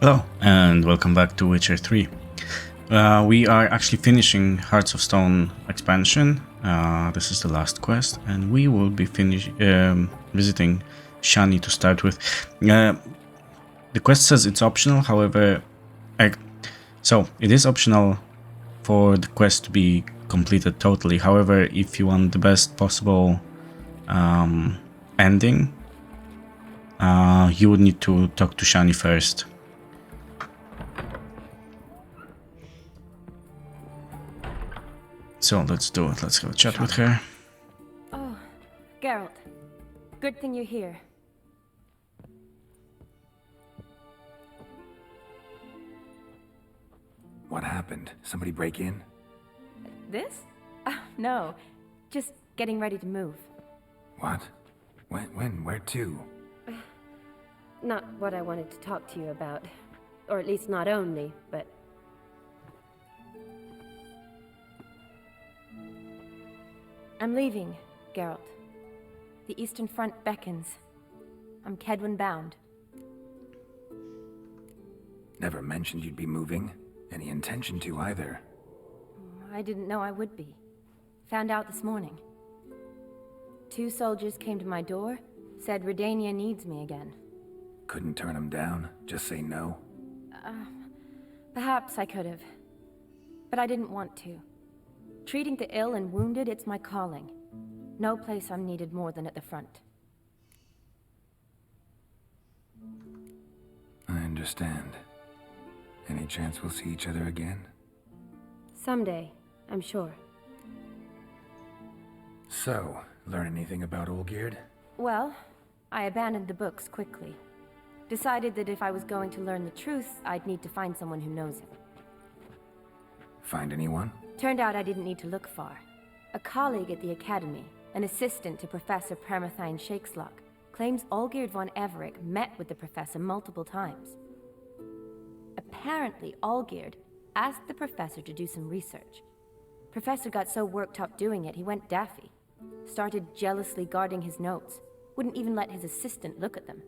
Hello, and welcome back to Witcher 3. We are actually finishing Hearts of Stone expansion. This is the last quest, and we will be visiting Shani to start with. The quest says it's optional, however, so it is optional for the quest to be completed totally. However, if you want the best possible ending, you would need to talk to Shani first. So let's do it. Let's have a chat with her. Oh, Geralt. Good thing you're here. What happened? Somebody break in? This? No. Just getting ready to move. What? When? Where to? Not what I wanted to talk to you about. Or at least not only, but... I'm leaving, Geralt. The Eastern Front beckons. I'm Kedwin bound. Never mentioned you'd be moving. Any intention to either. I didn't know I would be. Found out this morning. 2 soldiers came to my door, said Redania needs me again. Couldn't turn them down? Just say no? Perhaps I could have. But I didn't want to. Treating the ill and wounded, it's my calling. No place I'm needed more than at the front. I understand. Any chance we'll see each other again? Someday, I'm sure. So, learn anything about Olgierd? Well, I abandoned the books quickly. Decided that if I was going to learn the truth, I'd need to find someone who knows him. Find anyone? Turned out I didn't need to look far. A colleague at the Academy, an assistant to Professor Permathine Shakeslock, claims Olgierd von Everec met with the professor multiple times. Apparently, Olgierd asked the professor to do some research. Professor got so worked up doing it, he went daffy. Started jealously guarding his notes. Wouldn't even let his assistant look at them.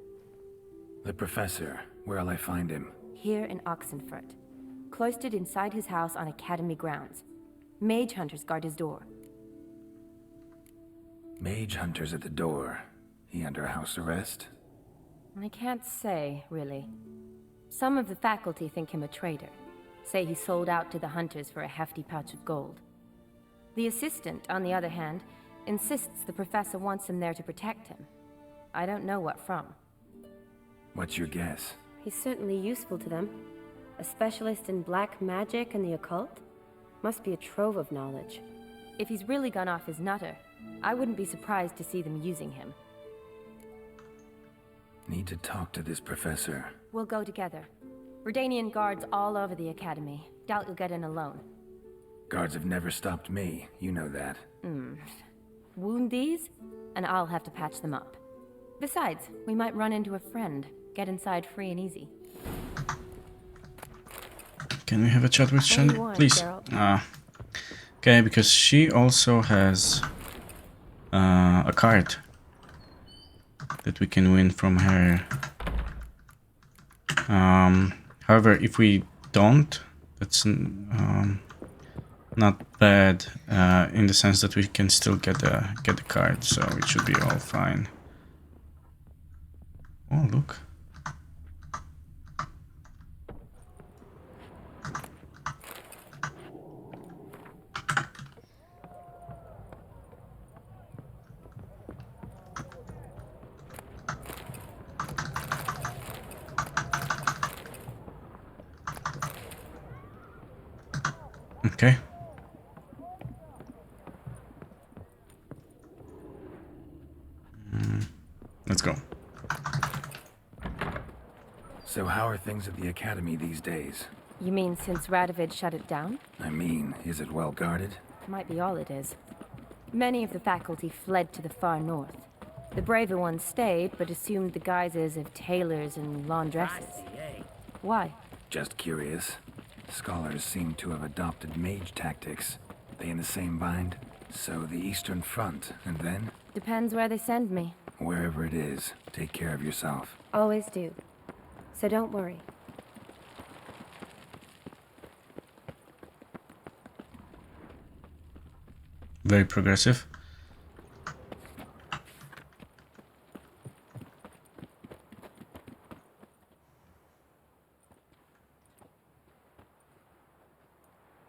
The professor. Where'll I find him? Here in Oxenfurt. Cloistered inside his house on Academy grounds. Mage hunters guard his door. Mage hunters at the door. He under house arrest? I can't say, really. Some of the faculty think him a traitor. Say he sold out to the hunters for a hefty pouch of gold. The assistant, on the other hand, insists the professor wants him there to protect him. I don't know what from. What's your guess? He's certainly useful to them. A specialist in black magic and the occult? Must be a trove of knowledge. If he's really gone off his nutter, I wouldn't be surprised to see them using him. Need to talk to this professor. We'll go together. Redanian guards all over the Academy. Doubt you'll get in alone. Guards have never stopped me, you know that. Wound these, and I'll have to patch them up. Besides, we might run into a friend. Get inside free and easy. Can we have a chat with Shani, want, please? Okay, because she also has a card that we can win from her. However, if we don't, that's not bad in the sense that we can still get the card, so it should be all fine. Oh, look. Okay. Let's go. So how are things at the Academy these days? You mean since Radovid shut it down? I mean, is it well guarded? Might be all it is. Many of the faculty fled to the far north. The braver ones stayed, but assumed the guises of tailors and laundresses. Why? Just curious. Scholars seem to have adopted mage tactics. They in the same bind? So the Eastern Front, and then? Depends where they send me. Wherever it is, take care of yourself. Always do. So don't worry. very progressive.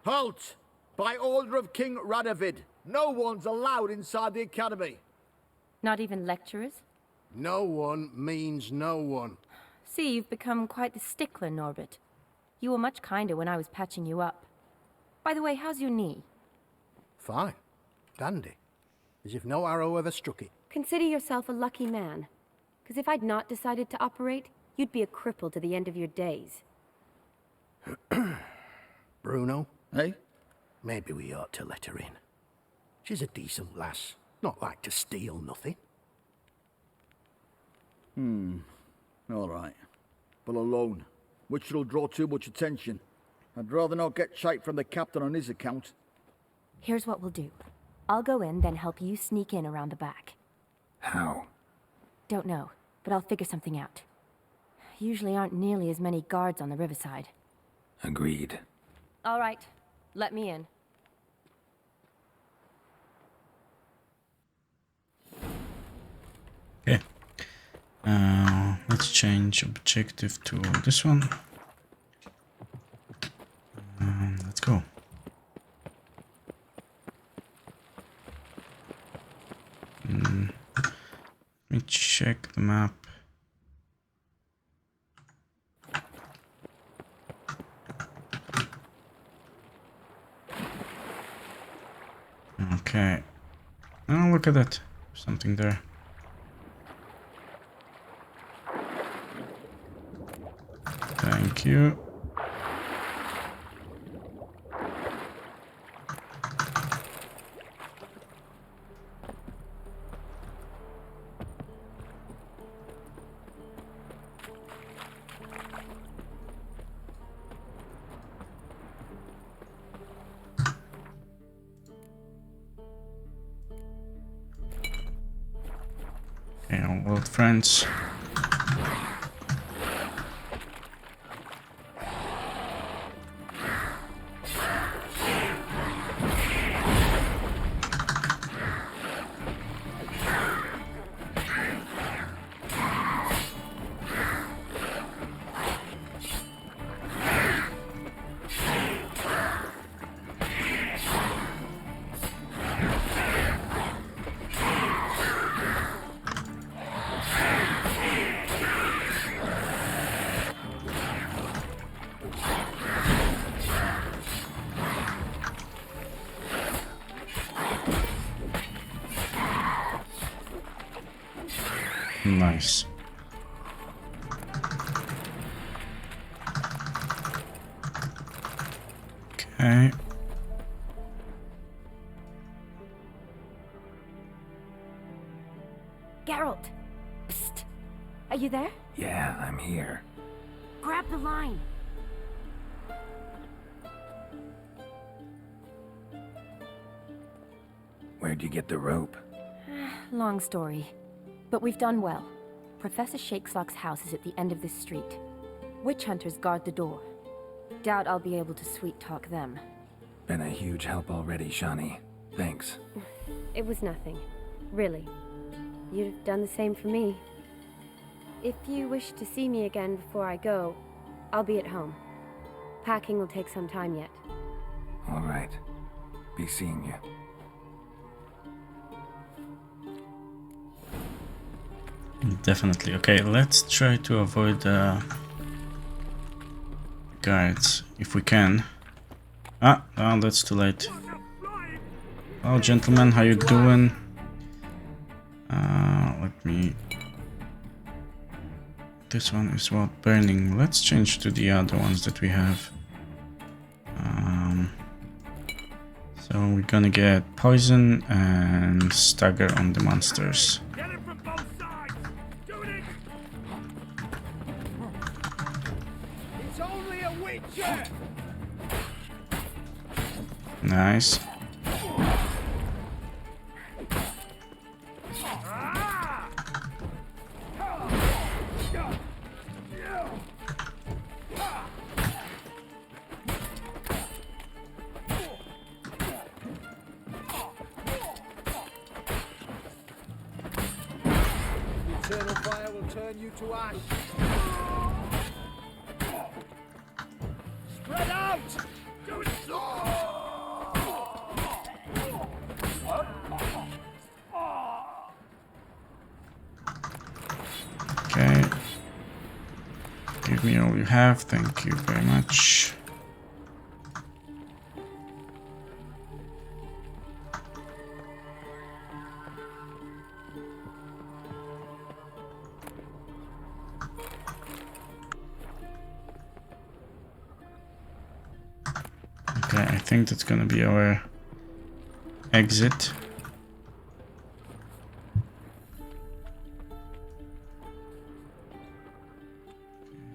Halt! By order of King Radovid, no one's allowed inside the academy. Not even lecturers? No one means no one. See, you've become quite the stickler, Norbert. You were much kinder when I was patching you up. By the way, how's your knee? Fine. Dandy. As if no arrow ever struck it. Consider yourself a lucky man. Because if I'd not decided to operate, you'd be a cripple to the end of your days. Bruno? Eh? Maybe we ought to let her in. She's a decent lass. Not like to steal nothing. All right. But alone, which will draw too much attention. I'd rather not get shite from the captain on his account. Here's what we'll do. I'll go in, then help you sneak in around the back. How? Don't know, but I'll figure something out. Usually aren't nearly as many guards on the riverside. Agreed. All right, let me in. Okay. Let's change objective to this one. Let's go. Let me check the map. Okay. Oh, look at that. Something there. Thank you. Okay, our old friends. Nice. Okay. Geralt! Psst! Are you there? Yeah, I'm here. Grab the line! Where'd you get the rope? Long story. But we've done well. Professor Shakeslock's house is at the end of this street. Witch hunters guard the door. Doubt I'll be able to sweet-talk them. Been a huge help already, Shani. Thanks. It was nothing. Really. You'd have done the same for me. If you wish to see me again before I go, I'll be at home. Packing will take some time yet. All right. Be seeing you. Definitely. Okay, let's try to avoid guards if we can. Oh, that's too late. Oh, gentlemen, how you doing? Let me... This one is what? Burning. Let's change to the other ones that we have. So we're gonna get poison and stagger on the monsters. Get it from both sides! Do it! It's only a witcher! Nice. turn you to ash. Spread out! Do it slow! Okay. Give me all you have. Thank you very much. Okay, I think that's gonna be our exit.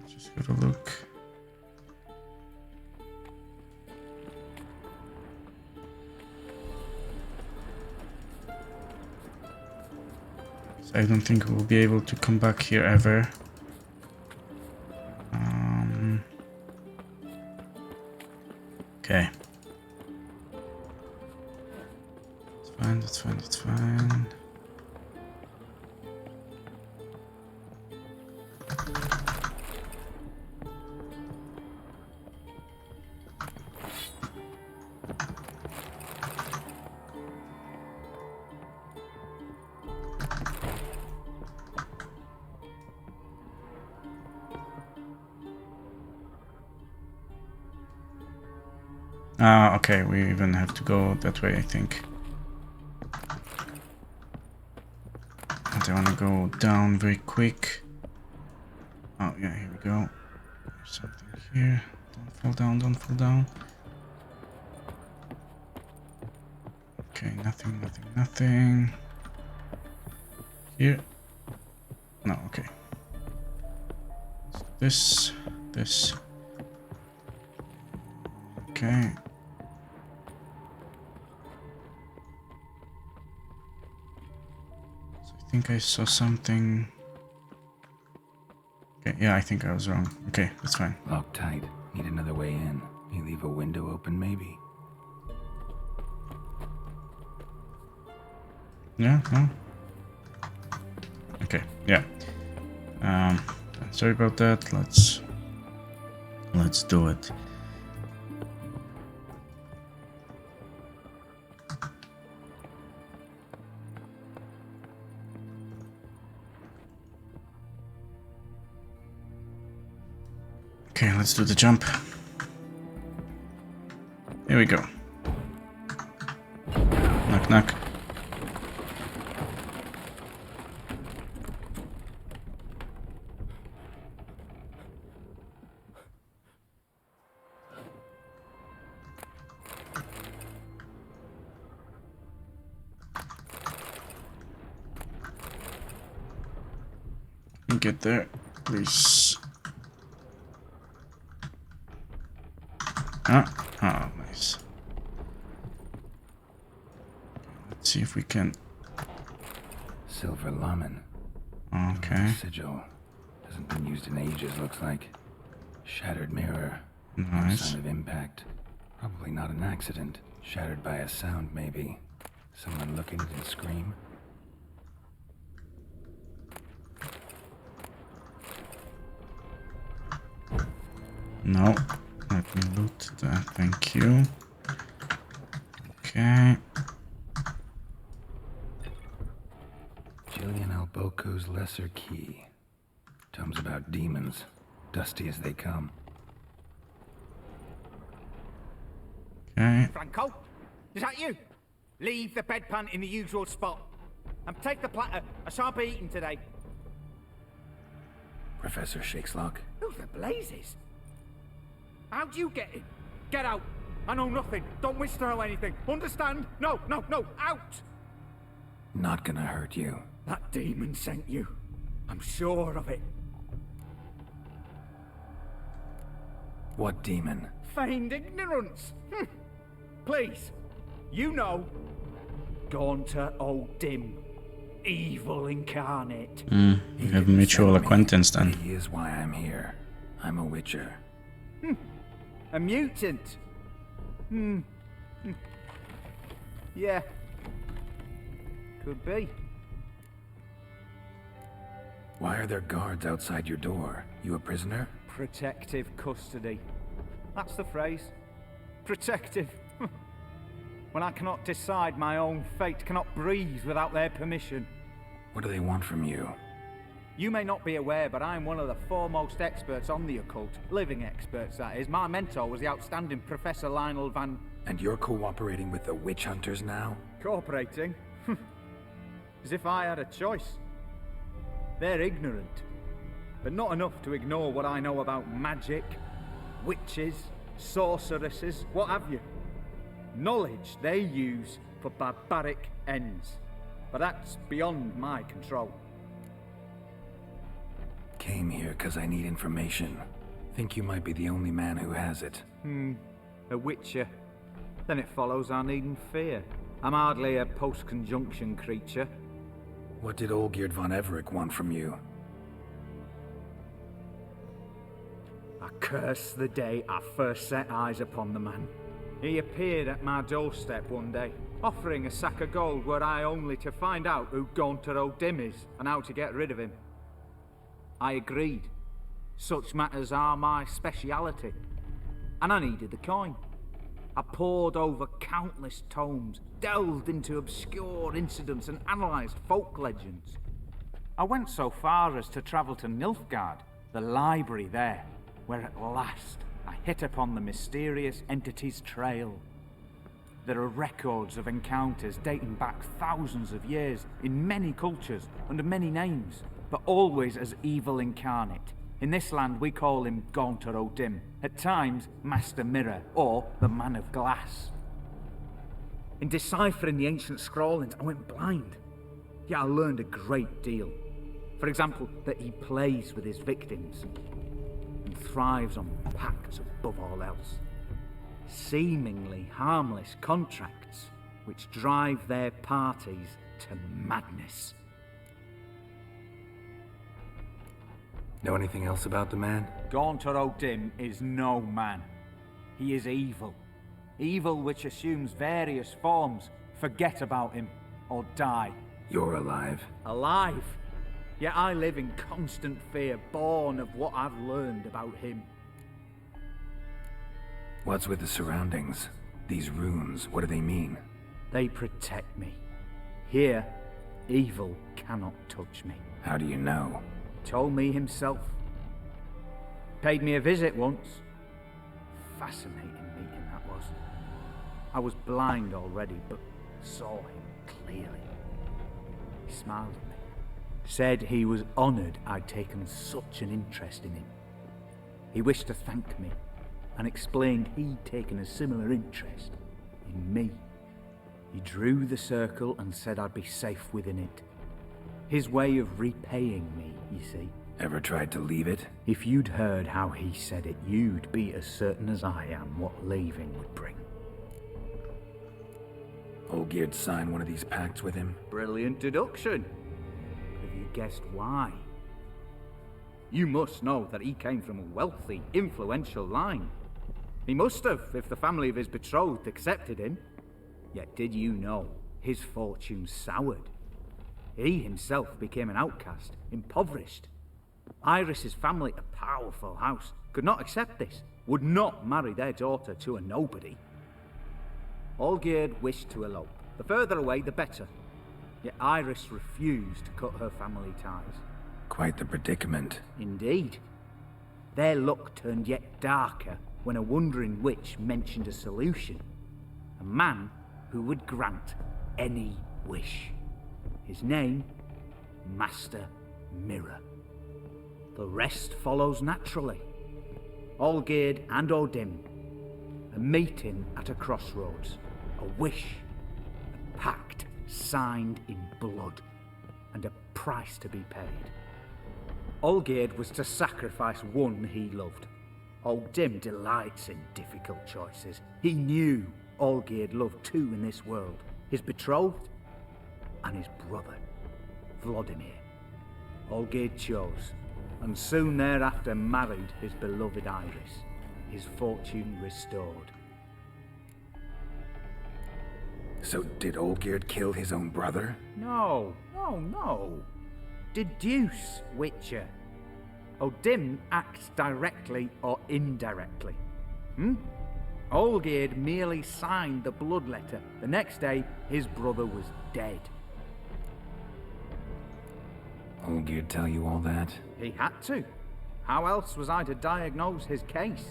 Just gotta look. So I don't think we'll be able to come back here ever. Okay. It's fine, that's fine, that's fine. Okay, we even have to go that way, I think. And I want to go down very quick. Oh, yeah, here we go. There's something here. Don't fall down, don't fall down. Okay, nothing, nothing, nothing. Here. No, okay. This. Okay. So I think I saw something. Okay, yeah, I think I was wrong. Okay, that's fine. Locked tight. Need another way in. You leave a window open, maybe? Yeah, no? Okay, yeah. Sorry about that. Let's do it. Okay, let's do the jump. Here we go. Knock, knock. Get there, please. Ah, nice. Let's see if we can. Silver lamen. Okay. Sigil. Hasn't been used in ages, looks like. Shattered mirror. No Nice. sign of impact. Probably not an accident. Shattered by a sound, maybe. Someone looking to scream. No. Let me loot that. Thank you. Okay. Jillian Alboco's Lesser Key. Tomes about demons. Dusty as they come. Okay. Franco? Is that you? Leave the bedpan in the usual spot. And take the platter. I shan't be eating today. Professor Shakeslock. Who the blazes? How'd you get in? Get out. I know nothing. Don't wish to know anything. Understand? No, no, no. Out! Not gonna hurt you. That demon sent you. I'm sure of it. What demon? Feigned ignorance. Please. You know. Gaunter O'Dim. Evil incarnate. We have a mutual acquaintance then. He is why I'm here. I'm a witcher. A mutant. Yeah. Could be. Why are there guards outside your door? You a prisoner? Protective custody. That's the phrase. Protective. When I cannot decide my own fate, cannot breathe without their permission. What do they want from you? You may not be aware, but I'm one of the foremost experts on the occult. Living experts, that is. My mentor was the outstanding Professor Lionel Van... And you're cooperating with the witch hunters now? Cooperating? As if I had a choice. They're ignorant, but not enough to ignore what I know about magic, witches, sorceresses, what have you. Knowledge they use for barbaric ends. But that's beyond my control. Came here because I need information. Think you might be the only man who has it. A witcher. Then it follows I needn't fear. I'm hardly a post-conjunction creature. What did Olgierd von Everec want from you? I curse the day I first set eyes upon the man. He appeared at my doorstep one day, offering a sack of gold were I only to find out who Gaunter O'Dim is and how to get rid of him. I agreed. Such matters are my speciality. And I needed the coin. I pored over countless tomes, delved into obscure incidents and analysed folk legends. I went so far as to travel to Nilfgaard, the library there, where at last I hit upon the mysterious entity's trail. There are records of encounters dating back thousands of years in many cultures under many names, but always as evil incarnate. In this land we call him Gaunter O'Dim, at times Master Mirror or the Man of Glass. In deciphering the ancient scrawlings I went blind, yet I learned a great deal. For example, that he plays with his victims and thrives on pacts above all else. Seemingly harmless contracts which drive their parties to madness. Know anything else about the man? Gaunter O'Dim is no man. He is evil. Evil which assumes various forms. Forget about him, or die. You're alive. Alive? Yet I live in constant fear, born of what I've learned about him. What's with the surroundings? These runes, what do they mean? They protect me. Here, evil cannot touch me. How do you know? Told me himself. Paid me a visit once. Fascinating meeting that was. I was blind already, but saw him clearly. He smiled at me. Said he was honoured I'd taken such an interest in him. He wished to thank me, and explained he'd taken a similar interest in me. He drew the circle and said I'd be safe within it. His way of repaying me, you see. Ever tried to leave it? If you'd heard how he said it, you'd be as certain as I am what leaving would bring. Olgierd signed one of these pacts with him? Brilliant deduction. Have you guessed why? You must know that he came from a wealthy, influential line. He must have, if the family of his betrothed accepted him. Yet did you know his fortune soured? He himself became an outcast, impoverished. Iris's family, a powerful house, could not accept this, would not marry their daughter to a nobody. Olgierd wished to elope. The further away, the better. Yet Iris refused to cut her family ties. Quite the predicament. Indeed. Their luck turned yet darker when a wandering witch mentioned a solution. A man who would grant any wish. His name, Master Mirror. The rest follows naturally. Olgierd and O'Dim, a meeting at a crossroads, a wish, a pact signed in blood, and a price to be paid. Olgierd was to sacrifice one he loved. O'Dim delights in difficult choices. He knew Olgierd loved two in this world, his betrothed and his brother, Vladimir. Olgierd chose, and soon thereafter married his beloved Iris, his fortune restored. So did Olgierd kill his own brother? No. deduce, Witcher. Odin acts directly or indirectly. Olgierd merely signed the blood letter. The next day, his brother was dead. Olgierd tell you all that? He had to. How else was I to diagnose his case?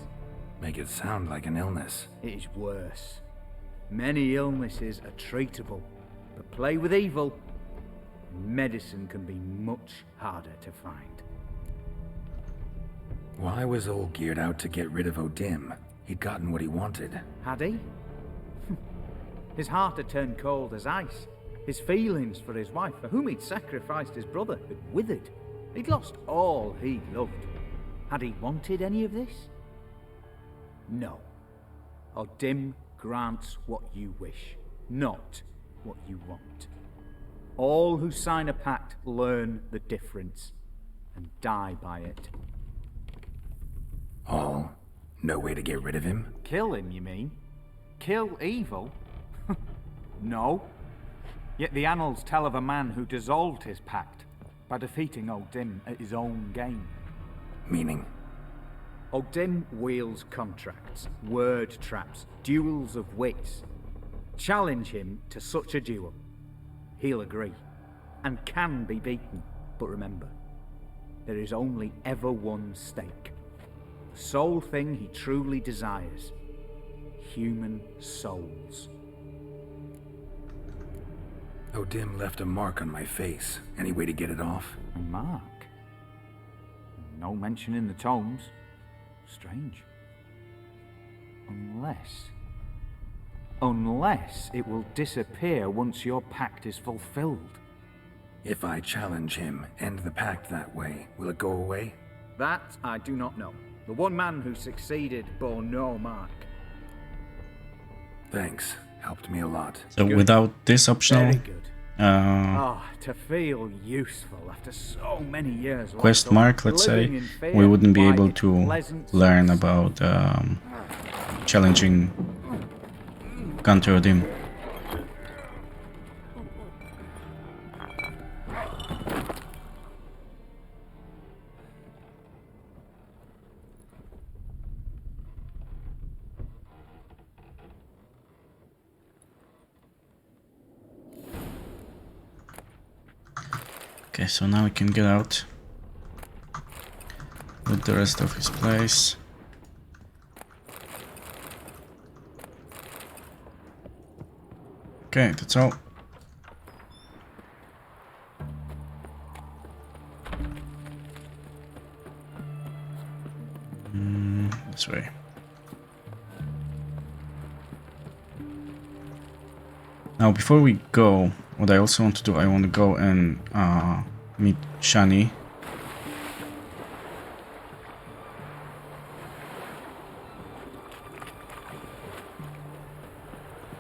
Make it sound like an illness. It is worse. Many illnesses are treatable, but play with evil, medicine can be much harder to find. Why was Olgierd out to get rid of Odin? He'd gotten what he wanted. Had he? His heart had turned cold as ice. His feelings for his wife, for whom he'd sacrificed his brother, had withered. He'd lost all he loved. Had he wanted any of this? No. Odin grants what you wish, not what you want. All who sign a pact learn the difference and die by it. All? No way to get rid of him? Kill him, you mean? Kill evil? No. Yet the annals tell of a man who dissolved his pact by defeating Odin at his own game. Meaning? Odin wields contracts, word traps, duels of wits. Challenge him to such a duel. He'll agree, and can be beaten. But remember, there is only ever one stake. The sole thing he truly desires. Human souls. Odin left a mark on my face. Any way to get it off? A mark? No mention in the tomes. Strange. Unless it will disappear once your pact is fulfilled. If I challenge him, end the pact that way, will it go away? That I do not know. The one man who succeeded bore no mark. Thanks. Helped me a lot. So without this optional Very good. To feel useful after so many years. quest mark, let's say, we wouldn't be able to learn about challenging Counter Odin. Okay, so now we can get out with the rest of his place. Okay, that's all. This way. Now, before we go, what I also want to do, I want to go and meet Shani.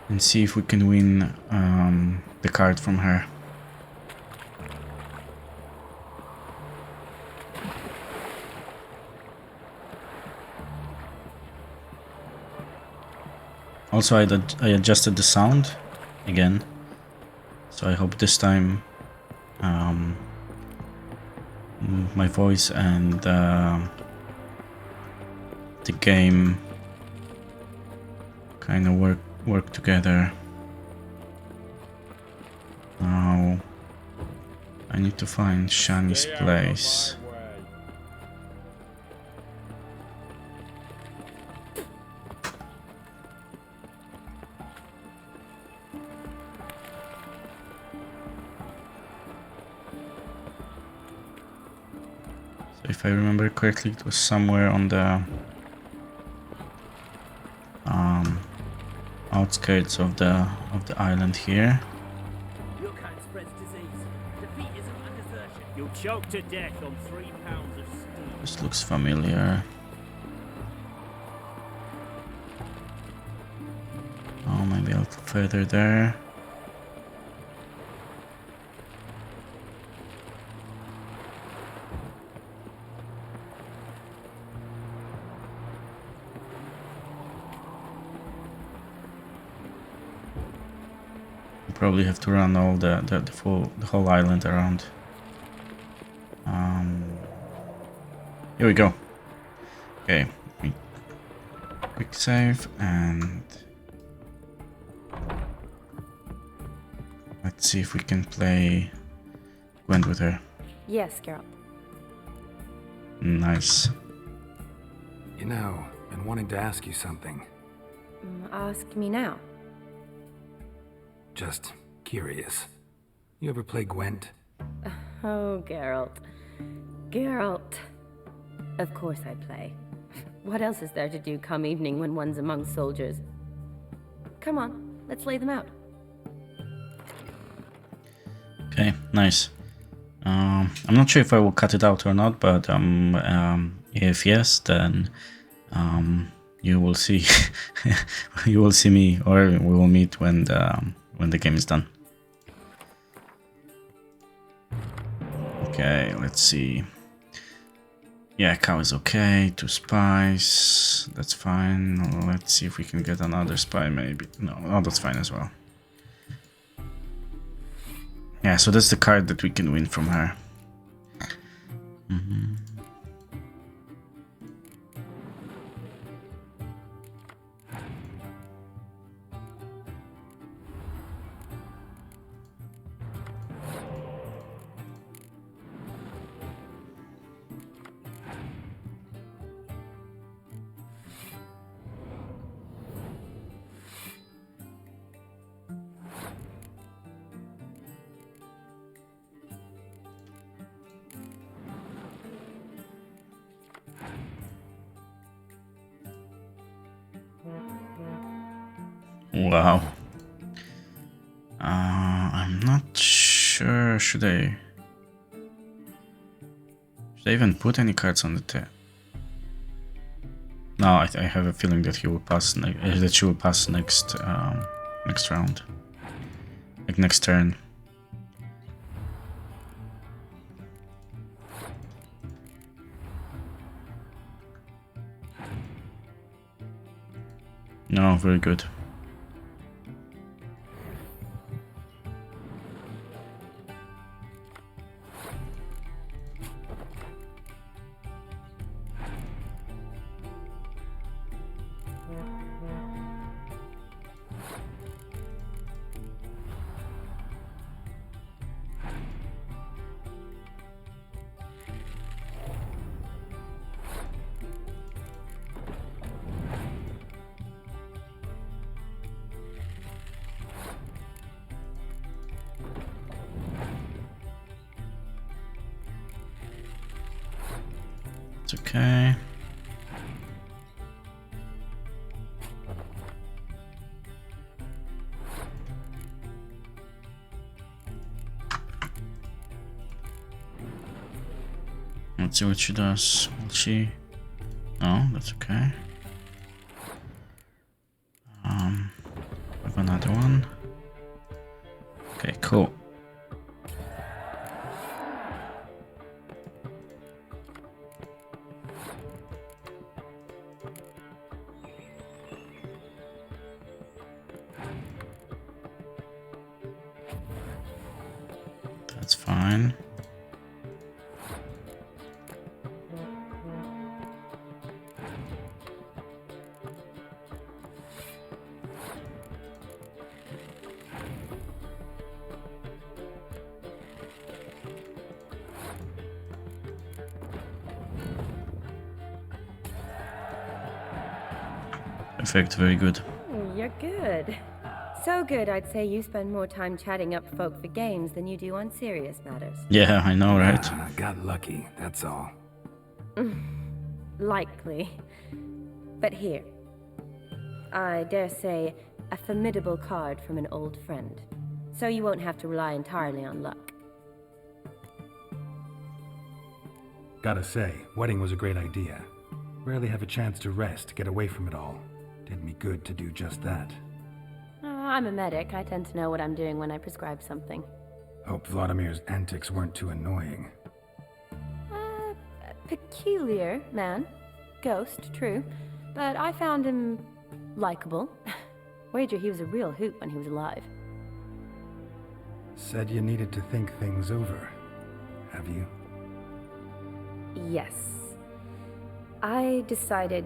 And see if we can win the card from her. Also, I adjusted the sound again, so I hope this time my voice and the game kind of work together. Now I need to find Shani's place. If I remember correctly, it was somewhere on the outskirts of the island here. Your kind spreads disease. Defeat isn't a desertion. You'll choke to death on 3 pounds of steam. This looks familiar. Oh, maybe a little further there. Probably have to run all the whole island around. Here we go. Okay, quick save and let's see if we can play Gwent with her. Yes, Geralt. Nice. You know, been wanting to ask you something. Ask me now. Just curious. You ever play Gwent? Oh, Geralt. Geralt. Of course I play. What else is there to do come evening when one's among soldiers? Come on, let's lay them out. Okay, nice. I'm not sure if I will cut it out or not, but if yes, then you will see you will see me, or we will meet when the game is done. Okay, let's see. Yeah, cow is okay. 2 spies, that's fine. Let's see if we can get another spy, maybe. No, oh, that's fine as well. Yeah, so that's the card that we can win from her. Wow. I'm not sure. Should I even put any cards on the table? No, I have a feeling that he will pass. That she will pass next round, like next turn. No, very good. It's okay. Let's see what she does. Will she? No, that's okay. Have another one. Okay, cool. That's fine. Perfect, very good. You're good. So good, I'd say you spend more time chatting up folk for games than you do on serious matters. Yeah, I know, right? Got lucky, that's all. Likely. But here. I dare say, a formidable card from an old friend. So you won't have to rely entirely on luck. Gotta say, wedding was a great idea. Rarely have a chance to rest, get away from it all. Did me good to do just that. I'm a medic. I tend to know what I'm doing when I prescribe something. Hope Vladimir's antics weren't too annoying. Peculiar man. Ghost, true. But I found him likable. Wager he was a real hoot when he was alive. Said you needed to think things over. Have you? Yes. I decided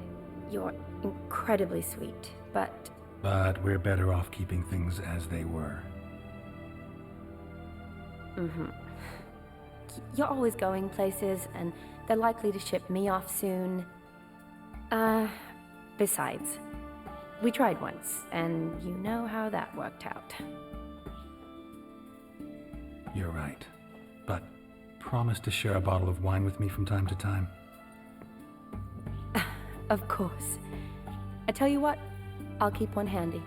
you're incredibly sweet, but But we're better off keeping things as they were. you're always going places, and they're likely to ship me off soon. Besides, we tried once, and you know how that worked out. You're right. But promise to share a bottle of wine with me from time to time. Of course. I tell you what, I'll keep one handy.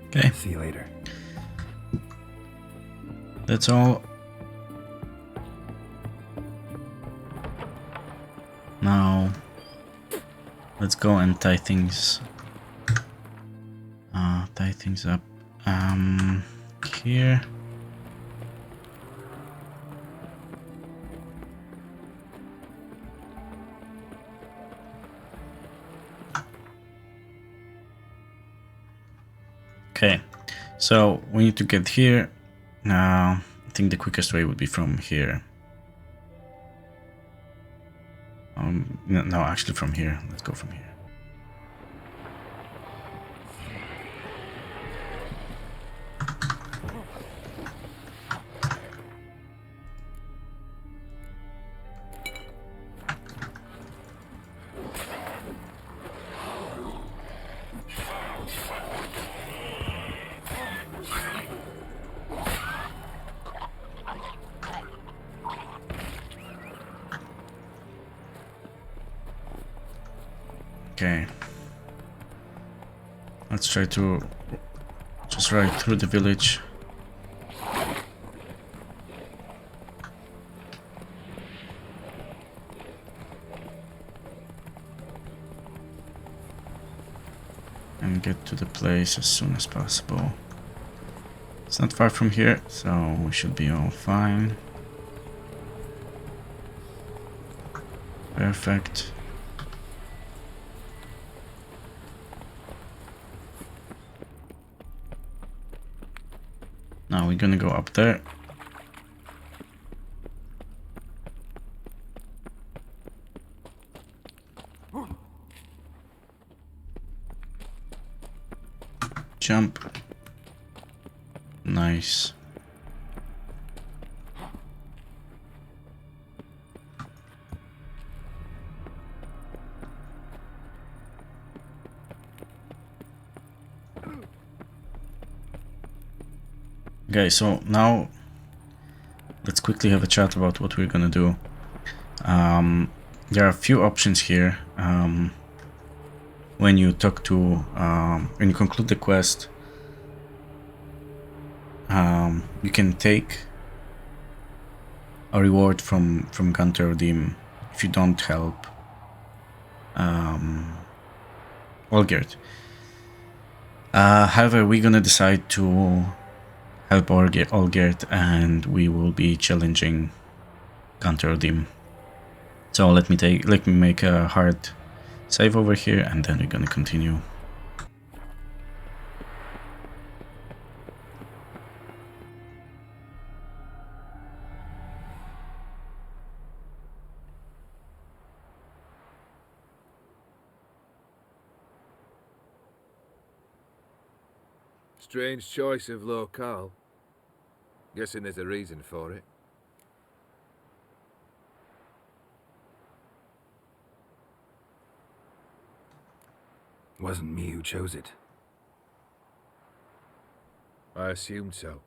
Okay, See you later. that's all. Now, let's go and tie things up. Here. Okay, so we need to get here. I think the quickest way would be from here. No, actually from here. Let's go from here. Okay. Let's try to just ride through the village. And get to the place as soon as possible. It's not far from here, so we should be all fine. Perfect. Now we're gonna go up there. Jump. Nice. Okay, so now let's quickly have a chat about what we're gonna do. There are a few options here. When you talk to, when you conclude the quest, you can take a reward from Gunter Odim if you don't help Olgerd. However, we're gonna decide to help Olgerd, and we will be challenging Gunter Odim. So let me make a hard save over here, and then we're gonna continue. Strange choice of locale. Guessing there's a reason for it. Wasn't me who chose it. I assumed so.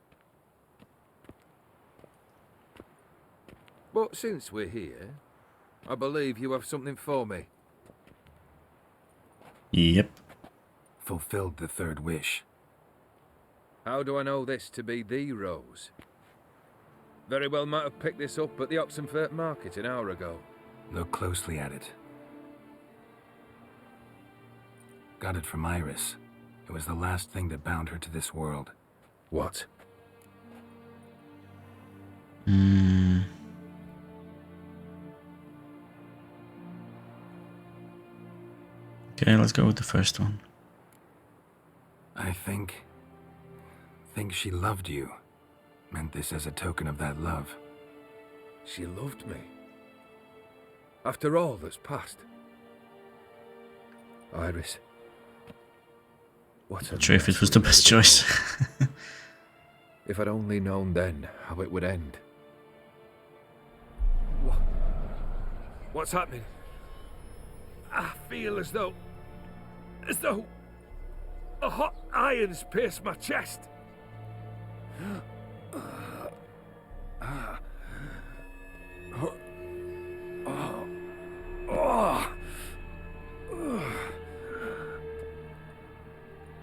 But since we're here, I believe you have something for me. Yep. Fulfilled the third wish. How do I know this to be the rose? Very well might have picked this up at the Oxenfurt market an hour ago. Look closely at it. Got it from Iris. It was the last thing that bound her to this world. What? Okay, let's go with the first one. I think she loved you. Meant this as a token of that love. she loved me. After all that's passed. Iris. What a Not sure if it mess was the we best made of it choice. all. If I'd only known then how it would end. What's happening? I feel as though a hot iron's pierced my chest.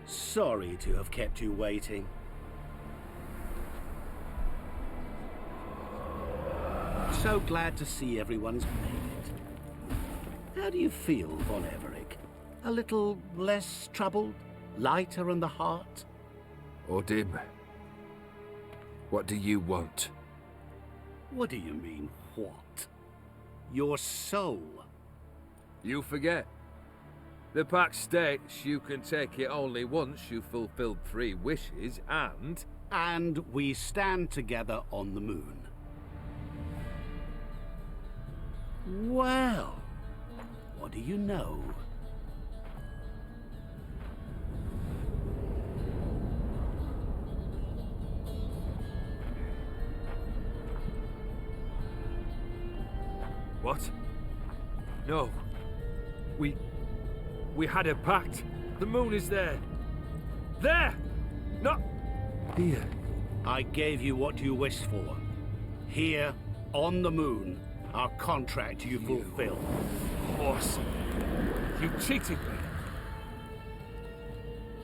Sorry to have kept you waiting. So glad to see everyone's made it. How do you feel, Von Everich? A little less troubled? Lighter in the heart? Odim, what do you want? What do you mean, what? Your soul. You forget. The pact states you can take it only once you've fulfilled 3 wishes, and... And we stand together on the moon. Well, what do you know? What? No. We had a pact. The moon is there. There! Not here. I gave you what you wished for. Here, on the moon, our contract you fulfilled. Horse. You cheated me.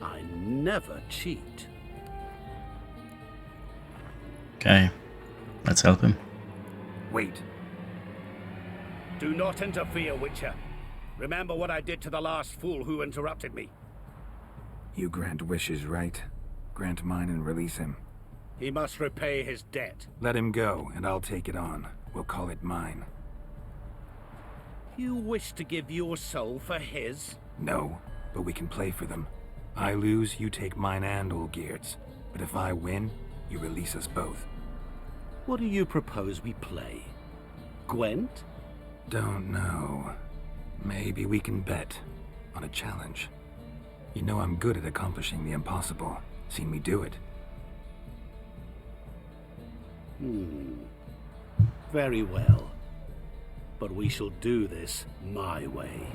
I never cheat. Okay, let's help him. Wait. Do not interfere, Witcher. Remember what I did to the last fool who interrupted me. You grant wishes, right? Grant mine and release him. He must repay his debt. Let him go, and I'll take it on. We'll call it mine. You wish to give your soul for his? No, but we can play for them. I lose, you take mine and Olgierd's. But if I win, you release us both. What do you propose we play? Gwent? Don't know. Maybe we can bet on a challenge. You know I'm good at accomplishing the impossible. Seen me do it. Very well. But we shall do this my way.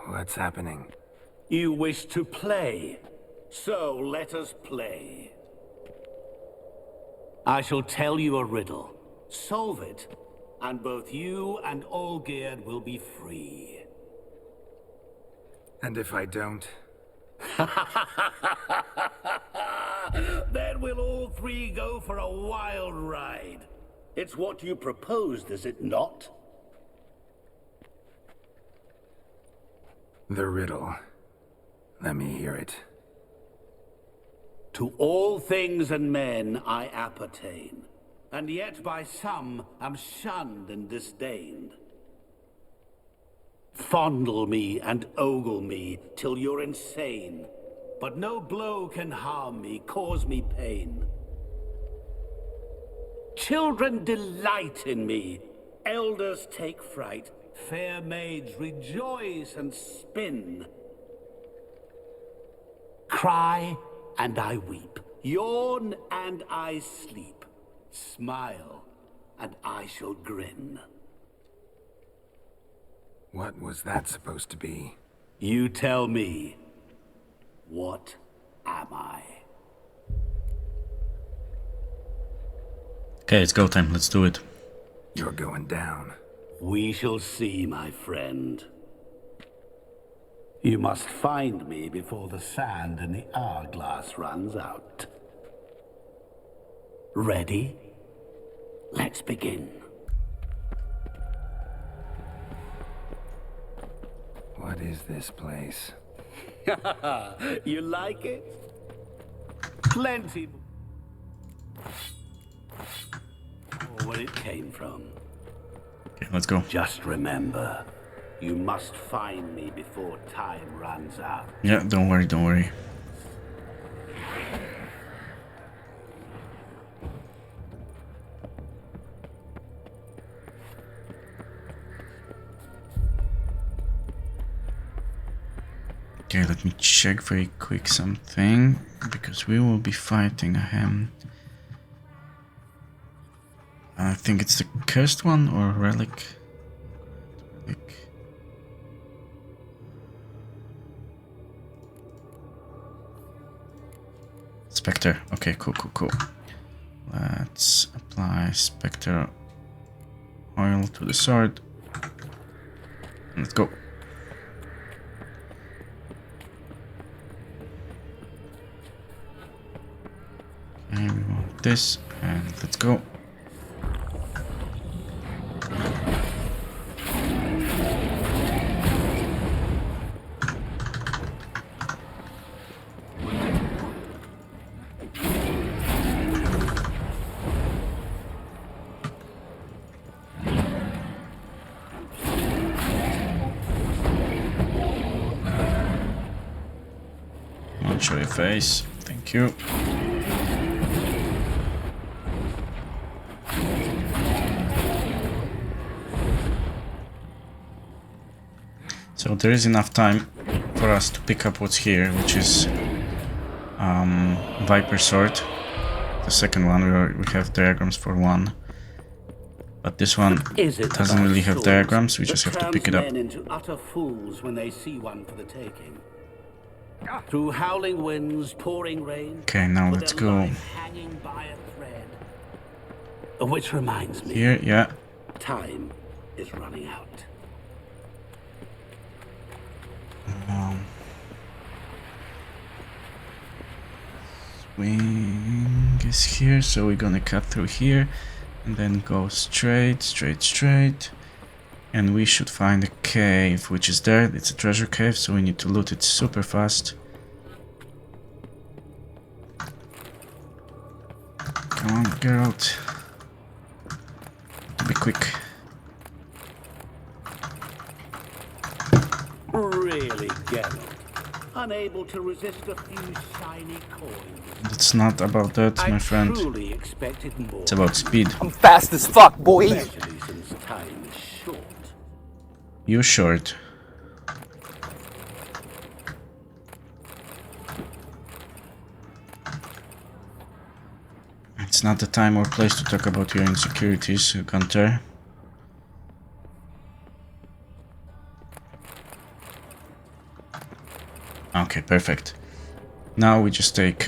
What's happening? You wish to play, so let us play. I shall tell you a riddle. Solve it, and both you and Olgierd will be free. And if I don't? Then we'll all 3 go for a wild ride. It's what you proposed, is it not? The riddle. Let me hear it. To all things and men I appertain, and yet by some am shunned and disdained. Fondle me and ogle me till you're insane, but no blow can harm me, cause me pain. Children delight in me, elders take fright, fair maids rejoice and spin. Cry and I weep, yawn and I sleep, smile and I shall grin. What was that supposed to be? You tell me, what am I? Okay, it's go time. Let's do it. You're going down. We shall see, my friend. You must find me before the sand in the hourglass runs out. Ready? Let's begin. What is this place? You like it? Plenty. Or where it came from. let's go. Just remember, you must find me before time runs out. Yeah, don't worry, don't worry. Okay, let me check very quick something, because we will be fighting him. I think it's the cursed one or relic. Spectre. Okay, cool. Let's apply Spectre oil to the sword. Let's go. Okay, we want this, and let's go. Show your face. Thank you. So there is enough time for us to pick up what's here, which is Viper Sword. The second one, we have diagrams for one. But this one doesn't really have diagrams, we just have to pick it up. Into utter fools when they see one for the taking. Through howling winds, pouring rain. Okay, now let's go. Hanging by a thread. Which reminds me. Here, yeah. Time is running out. Swing is here, so we're gonna cut through here and then go straight. And we should find a cave, which is there. It's a treasure cave, so we need to loot it super fast. Come on, Geralt. Be quick. Really, Geralt? Unable to resist a few shiny coins. It's not about that, my friend. Truly expected more. It's about speed. I'm fast as fuck, boy. Especially since time is short. You short. It's not the time or place to talk about your insecurities, Gunter. Okay, perfect. Now we just take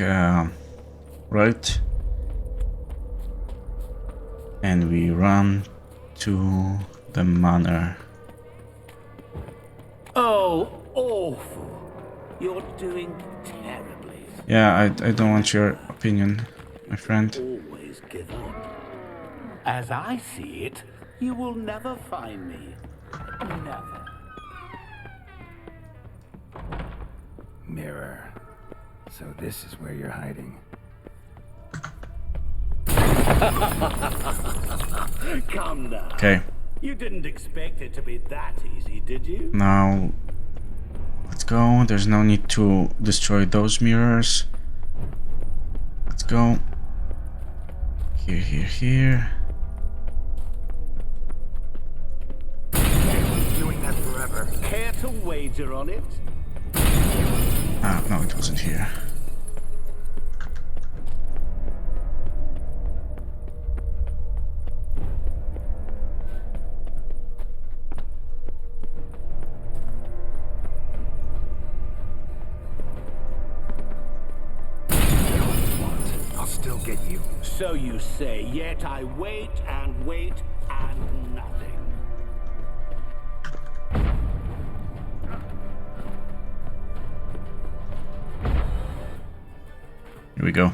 right and we run to the manor. Oh, awful. You're doing terribly. Yeah, I don't want your opinion, my friend. Always give up. As I see it, you will never find me. Never. Mirror. So this is where you're hiding. Come now. Okay. You didn't expect it to be that easy, did you? Now, let's go. There's no need to destroy those mirrors. Let's go. Here. Doing that forever. Care to wager on it? Ah, no, it wasn't here. I'll still get you. So you say, yet I wait and wait and nothing. Here we go.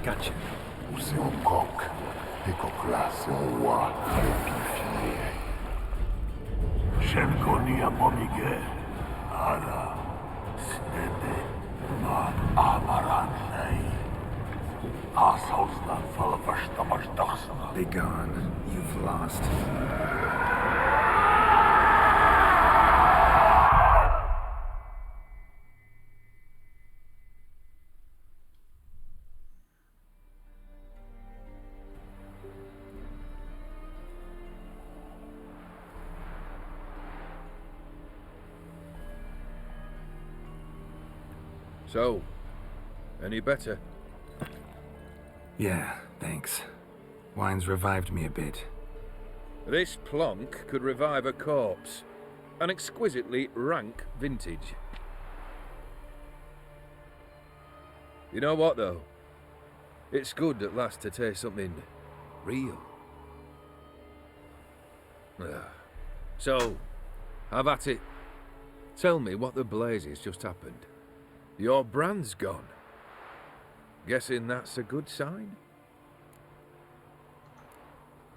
Gotcha. Ou c'est un coq, et coq là, c'est un roi avec une fille. Konia pomige. Ara. Snede. Ma amaran lei. Asholsna falvashtamashtaxna. Be gone. You've lost. So, any better? Yeah, thanks. Wine's revived me a bit. This plonk could revive a corpse. An exquisitely rank vintage. You know what, though? It's good at last to taste something real. So, have at it. Tell me what the blazes just happened. Your brand's gone. Guessing that's a good sign?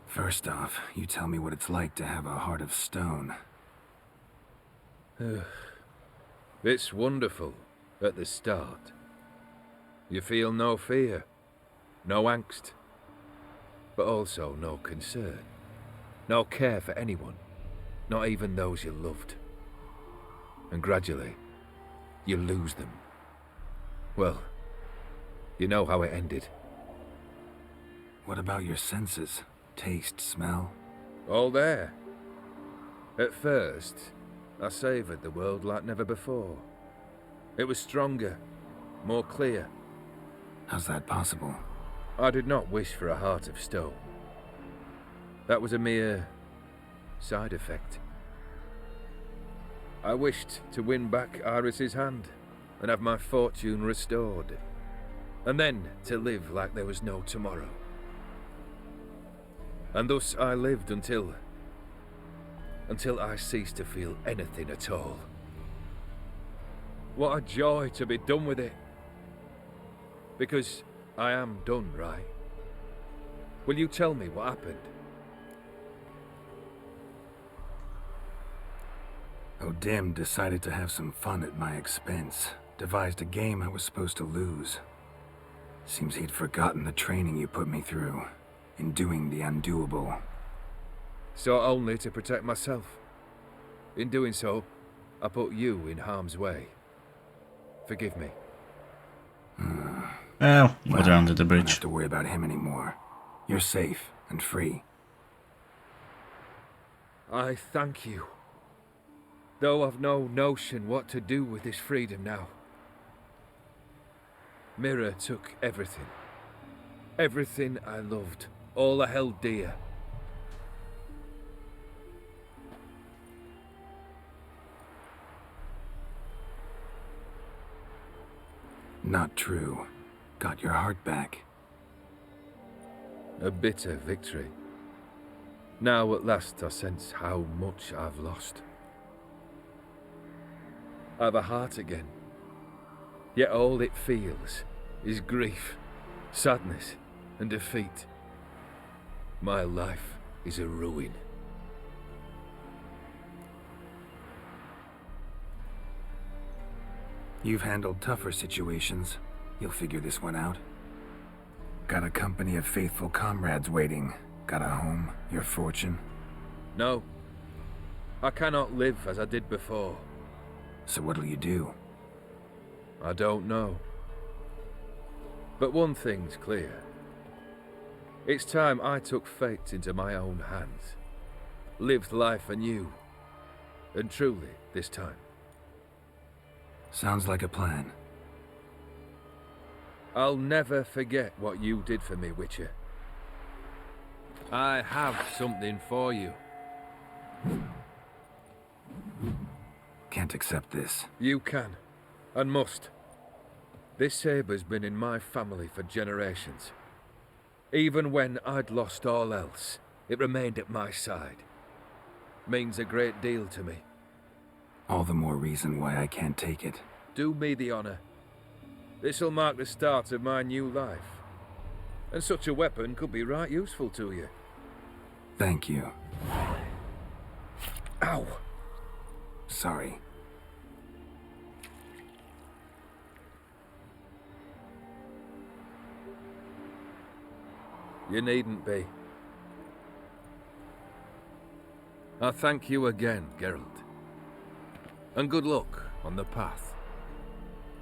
First off, you tell me what it's like to have a heart of stone. It's wonderful at the start. You feel no fear, no angst, but also no concern, no care for anyone, not even those you loved. And gradually, you lose them. Well, you know how it ended. What about your senses? Taste, smell? All there. At first, I savoured the world like never before. It was stronger, more clear. How's that possible? I did not wish for a heart of stone. That was a mere side effect. I wished to win back Iris's hand and have my fortune restored, and then to live like there was no tomorrow. And thus I lived until I ceased to feel anything at all. What a joy to be done with it. Because I am done, right? Will you tell me what happened? O'Dim decided to have some fun at my expense. Devised a game I was supposed to lose. Seems he'd forgotten the training you put me through in doing the undoable. So only to protect myself. In doing so, I put you in harm's way. Forgive me. Well, water under the Don't bridge. have to worry about him anymore. You're safe and free. I thank you. Though I've no notion what to do with this freedom now. Mira took everything. Everything I loved. All I held dear. Not true. Got your heart back. A bitter victory. Now at last I sense how much I've lost. I've a heart again. Yet all it feels is grief, sadness, and defeat. My life is a ruin. You've handled tougher situations. You'll figure this one out. Got a company of faithful comrades waiting. Got a home, your fortune. No. I cannot live as I did before. So what'll you do? I don't know. But one thing's clear. It's time I took fate into my own hands. Lived life anew. And truly, this time. Sounds like a plan. I'll never forget what you did for me, Witcher. I have something for you. Can't accept this. You can, and must. This sabre's been in my family for generations. Even when I'd lost all else, it remained at my side. Means a great deal to me. All the more reason why I can't take it. Do me the honor. This'll mark the start of my new life. And such a weapon could be right useful to you. Thank you. Ow! sorry. You needn't be. I thank you again, Geralt. And good luck on the path.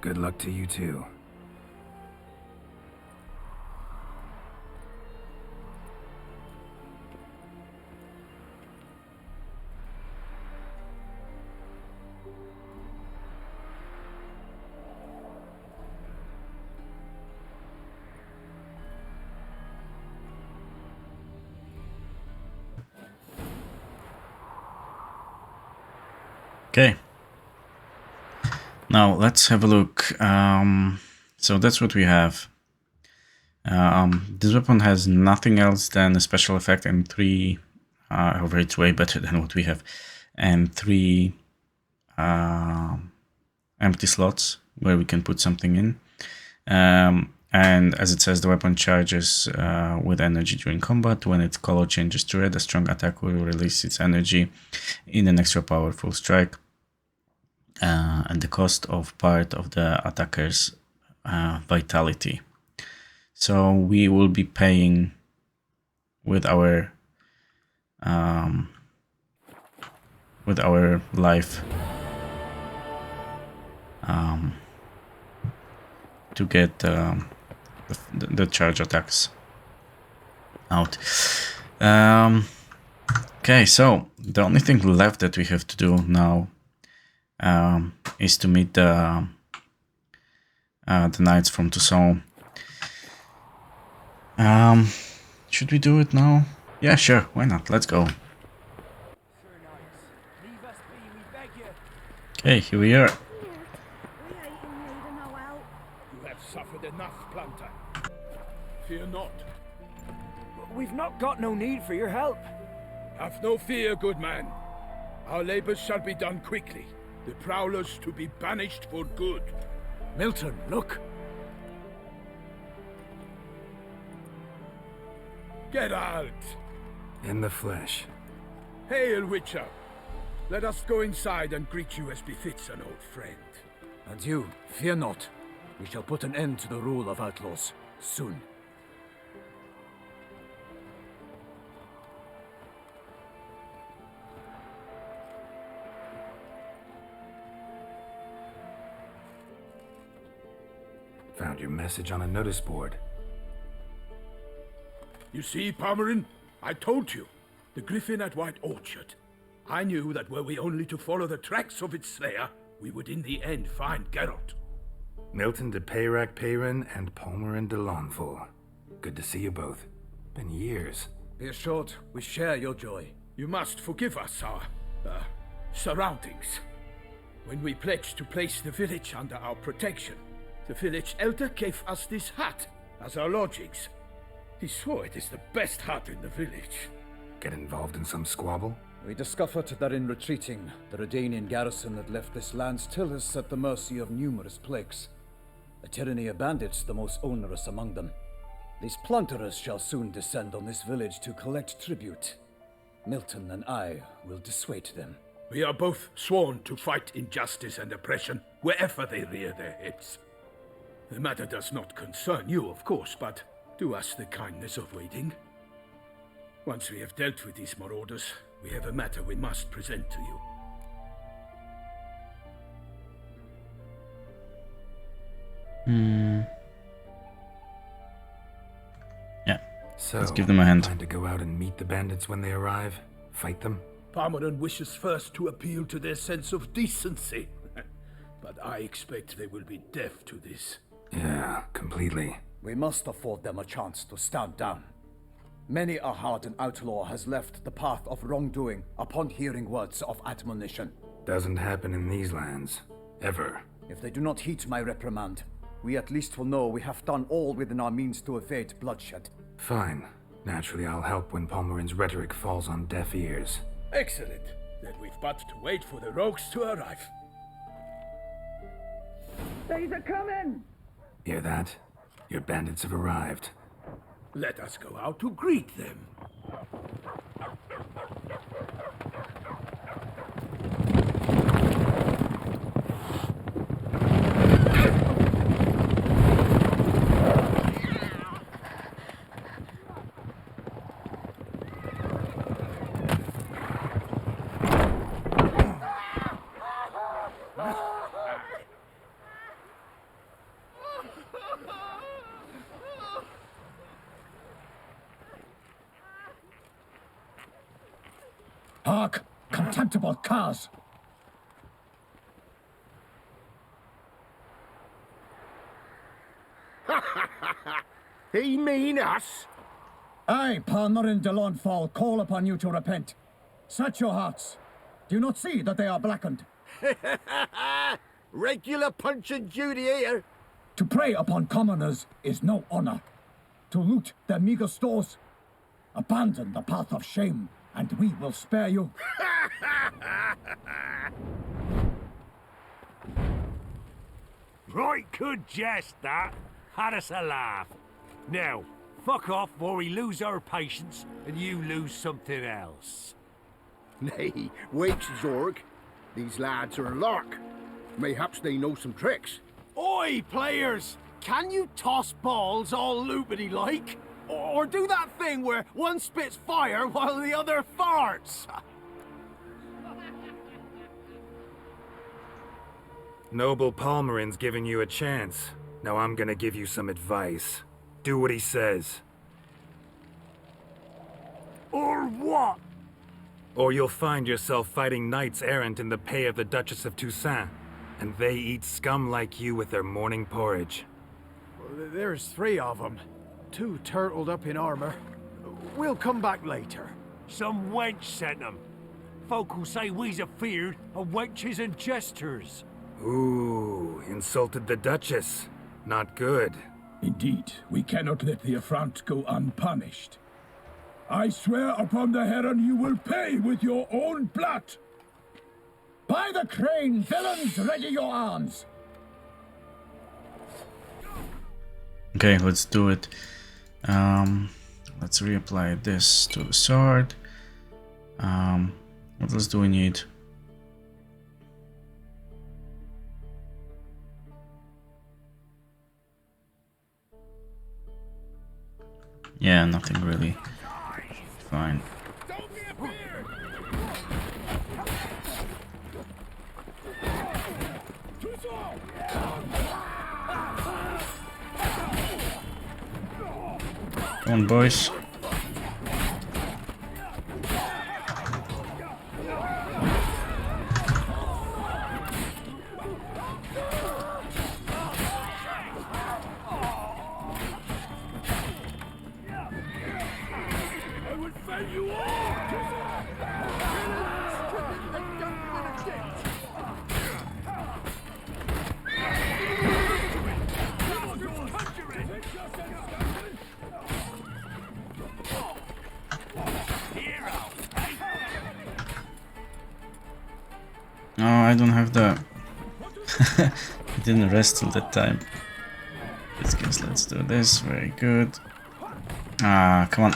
Good luck to you too. Okay. Now let's have a look. So that's what we have. This weapon has nothing else than a special effect and 3, however it's way better than what we have, and 3 empty slots where we can put something in. And as it says, the weapon charges with energy during combat. When its color changes to red, a strong attack will release its energy in an extra powerful strike. At the cost of part of the attacker's vitality. So we will be paying with our life to get the charge attacks out. Okay, so the only thing left that we have to do now is to meet the knights from Toussaint. Should we do it now? Yeah, sure. Why not? Let's go. Okay, here we are. You have suffered enough, Planter. Fear not. We've not got no need for your help. Have no fear, good man. Our labors shall be done quickly. The prowlers to be banished for good. Milton, look. Get out! In the flesh. Hail, Witcher. Let us go inside and greet you as befits an old friend. And you, fear not. We shall put an end to the rule of outlaws, soon. Found your message on a notice board. You see, Palmerin? I told you. The griffin at White Orchard. I knew that were we only to follow the tracks of its slayer, we would in the end find Geralt. Milton de Peyrac Peyrin and Palmerin de Lawnful. Good to see you both. Been years. Be assured, we share your joy. You must forgive us our, surroundings. When we pledged to place the village under our protection, the village elder gave us this hut as our lodgings. He swore it is the best hut in the village. Get involved in some squabble? We discovered that in retreating, the Redanian garrison had left this land's tillers at the mercy of numerous plagues. A tyranny of bandits, the most onerous among them. These plunderers shall soon descend on this village to collect tribute. Milton and I will dissuade them. We are both sworn to fight injustice and oppression wherever they rear their heads. The matter does not concern you, of course, but do us the kindness of waiting. Once we have dealt with these marauders, we have a matter we must present to you. Yeah. So, let's give them a hand. Plan to go out and meet the bandits when they arrive? Fight them? Palmerin wishes first to appeal to their sense of decency. But I expect they will be deaf to this. Yeah, completely. We must afford them a chance to stand down. Many a hardened outlaw has left the path of wrongdoing upon hearing words of admonition. Doesn't happen in these lands. Ever. If they do not heed my reprimand, we at least will know we have done all within our means to evade bloodshed. Fine. Naturally, I'll help when Palmerin's rhetoric falls on deaf ears. Excellent. Then we've but to wait for the rogues to arrive. They're coming! Hear that? Your bandits have arrived. Let us go out to greet them. Hark, contemptible curs! He mean us? I, Palmerin de Lawnfall, call upon you to repent. Set your hearts. Do you not see that they are blackened? Regular punch and duty here. To prey upon commoners is no honor. To loot their meager stores, abandon the path of shame, and we will spare you. Right good jest, that. Had us a laugh. Now, fuck off or we lose our patience and you lose something else. Nay, wait, Zorg. These lads are a lark. Mayhaps they know some tricks. Oi, players! Can you toss balls all loopity-like? Or do that thing where one spits fire while the other farts? Noble Palmerin's giving you a chance. Now I'm gonna give you some advice. Do what he says. Or what? Or you'll find yourself fighting knights errant in the pay of the Duchess of Toussaint. And they eat scum like you with their morning porridge. There's 3 of them. 2 turtled up in armor. We'll come back later. Some wench sent them. Folk will say we's afeard of wenches and jesters. Ooh, insulted the Duchess. Not good. Indeed, we cannot let the affront go unpunished. I swear upon the Heron you will pay with your own blood! By the crane, villains, ready your arms! Okay, let's do it. Let's reapply this to the sword. What else do we need? Yeah, nothing really. Fine. Come on, boys. No, I don't have the... I didn't rest till that time. Let's do this. Very good. Ah, come on.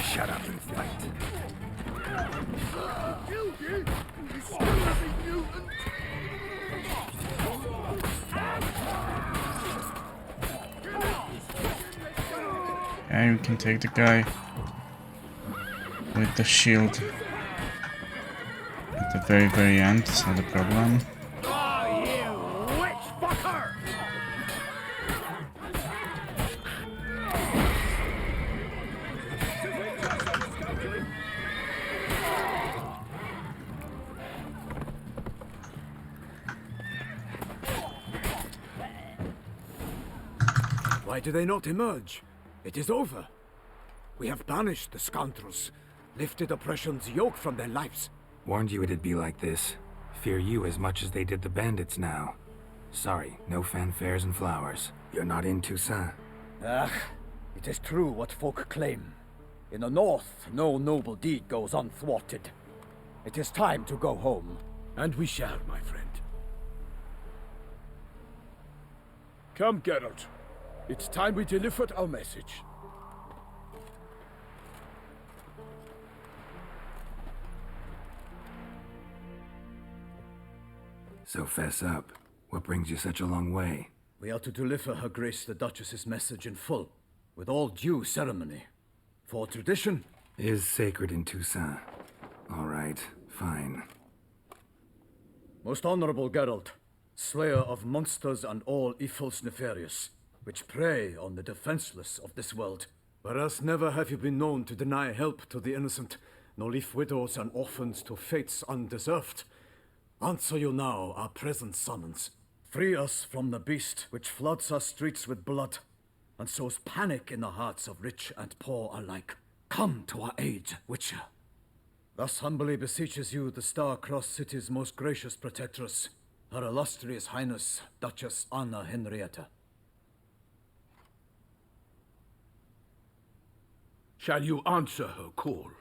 Shut up and fight. Yeah, you can take the guy with the shield at the very end, it's not a problem. Why do they not emerge? It is over. We have banished the scoundrels, lifted oppression's yoke from their lives. Warned you it'd be like this. Fear you as much as they did the bandits now. Sorry, no fanfares and flowers. You're not in Toussaint. Ah, it is true what folk claim. In the north, no noble deed goes unthwarted. It is time to go home. And we shall, my friend. Come, Geralt. It's time we delivered our message. So fess up. What brings you such a long way? We are to deliver Her Grace the Duchess's message in full, with all due ceremony. For tradition is sacred in Toussaint. All right, fine. Most honorable Geralt, slayer of monsters and all evils nefarious, which prey on the defenseless of this world. Whereas never have you been known to deny help to the innocent, nor leave widows and orphans to fates undeserved. Answer you now our present summons. Free us from the beast which floods our streets with blood, and sows panic in the hearts of rich and poor alike. Come to our aid, Witcher. Thus humbly beseeches you the Star-Crossed City's most gracious protectress, Her Illustrious Highness, Duchess Anna Henrietta. Shall you answer her call?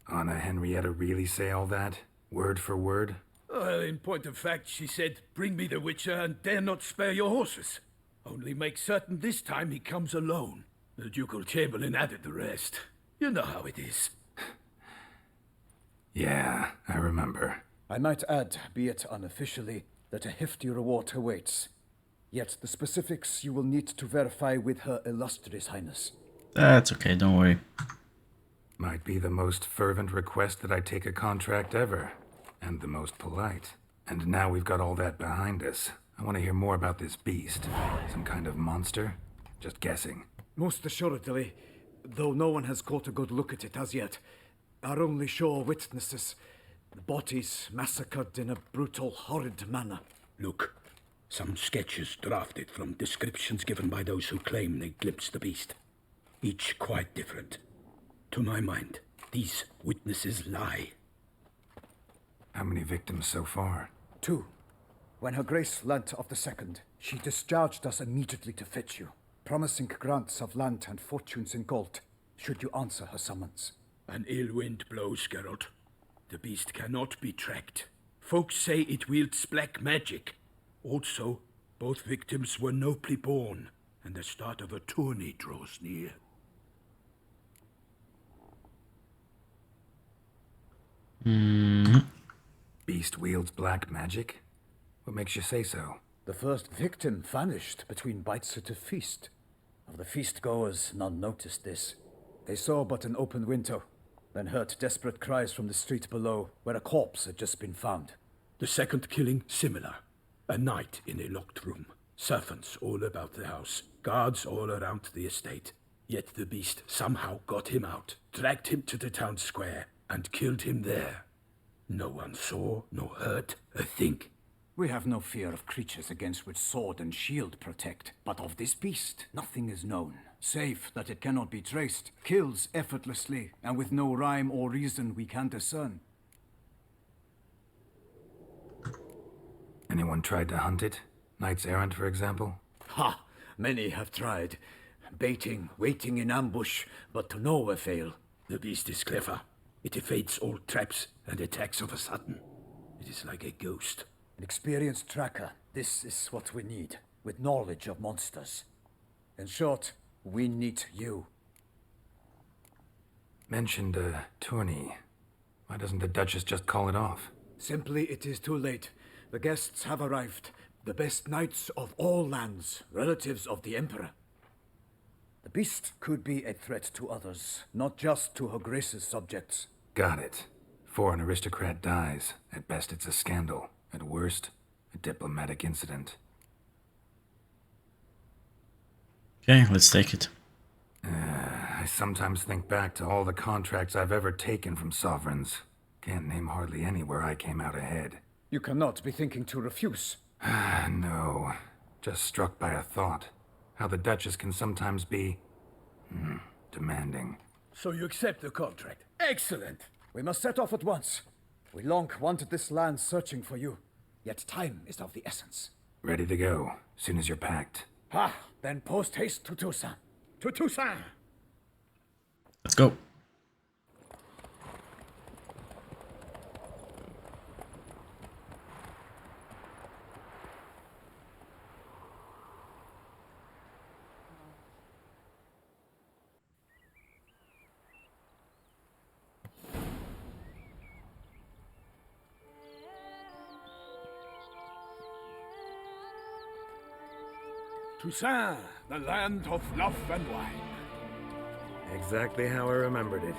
Anna Henrietta really say all that? Word for word? Well, in point of fact, she said, bring me the Witcher and dare not spare your horses. Only make certain this time he comes alone. The Ducal Chamberlain added the rest. You know how it is. Yeah, I remember. I might add, be it unofficially, that a hefty reward awaits. Yet the specifics you will need to verify with Her Illustrious Highness. That's okay, don't worry. Might be the most fervent request that I take a contract ever. And the most polite. And now we've got all that behind us. I want to hear more about this beast. Some kind of monster? Just guessing. Most assuredly, though no one has caught a good look at it as yet. Our only sure witnesses. Bodies massacred in a brutal, horrid manner. Look, some sketches drafted from descriptions given by those who claim they glimpsed the beast. Each quite different. To my mind, these witnesses lie. How many victims so far? 2. When Her Grace learnt of the second, she discharged us immediately to fetch you, promising grants of land and fortunes in gold, should you answer her summons. An ill wind blows, Geralt. The beast cannot be tracked. Folks say it wields black magic. Also, both victims were nobly born, and the start of a tourney draws near. Beast wields black magic? What makes you say so? The first victim vanished between bites at a feast. Of the feast-goers, none noticed this. They saw but an open window, then heard desperate cries from the street below, where a corpse had just been found. The second killing, similar. A night in a locked room. Servants all about the house. Guards all around the estate. Yet the beast somehow got him out, dragged him to the town square, and killed him there. No one saw, nor heard a thing. We have no fear of creatures against which sword and shield protect, but of this beast nothing is known, save that it cannot be traced, kills effortlessly, and with no rhyme or reason we can discern. Anyone tried to hunt it? Knights errant, for example? Ha! Many have tried. Baiting, waiting in ambush, but to no avail. The beast is clever. It evades all traps and attacks of a sudden. It is like a ghost. An experienced tracker. This is what we need, with knowledge of monsters. In short, we need you. Mentioned a tourney. Why doesn't the Duchess just call it off? Simply, it is too late. The guests have arrived. The best knights of all lands, relatives of the Emperor. The beast could be a threat to others, not just to Her Grace's subjects. Got it. Before an aristocrat dies, at best it's a scandal. At worst, a diplomatic incident. Okay, let's take it. I sometimes think back to all the contracts I've ever taken from sovereigns. Can't name hardly any where I came out ahead. You cannot be thinking to refuse. No. Just struck by a thought. How the Duchess can sometimes be... demanding. So you accept the contract. Excellent! We must set off at once. We long wanted this land searching for you. Yet time is of the essence. Ready to go, soon as you're packed. Then post-haste to Toussaint. To Toussaint! Let's go. Toussaint, the land of love and wine. Exactly how I remembered it.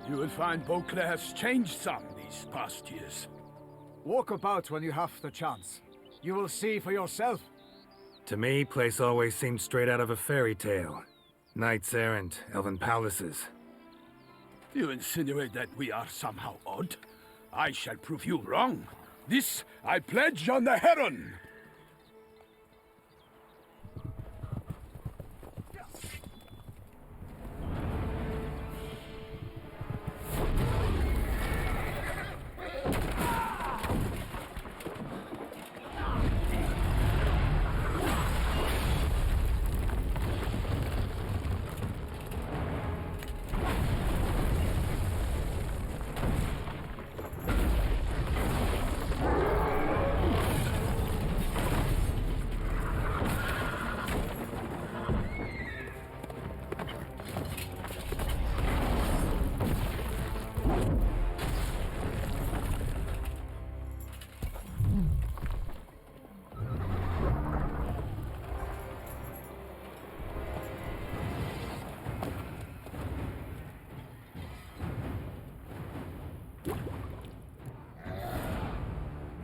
You will find Beauclair has changed some these past years. Walk about when you have the chance. You will see for yourself. To me, place always seemed straight out of a fairy tale. Knights errant, elven palaces. You insinuate that we are somehow odd? I shall prove you wrong. This I pledge on the Heron.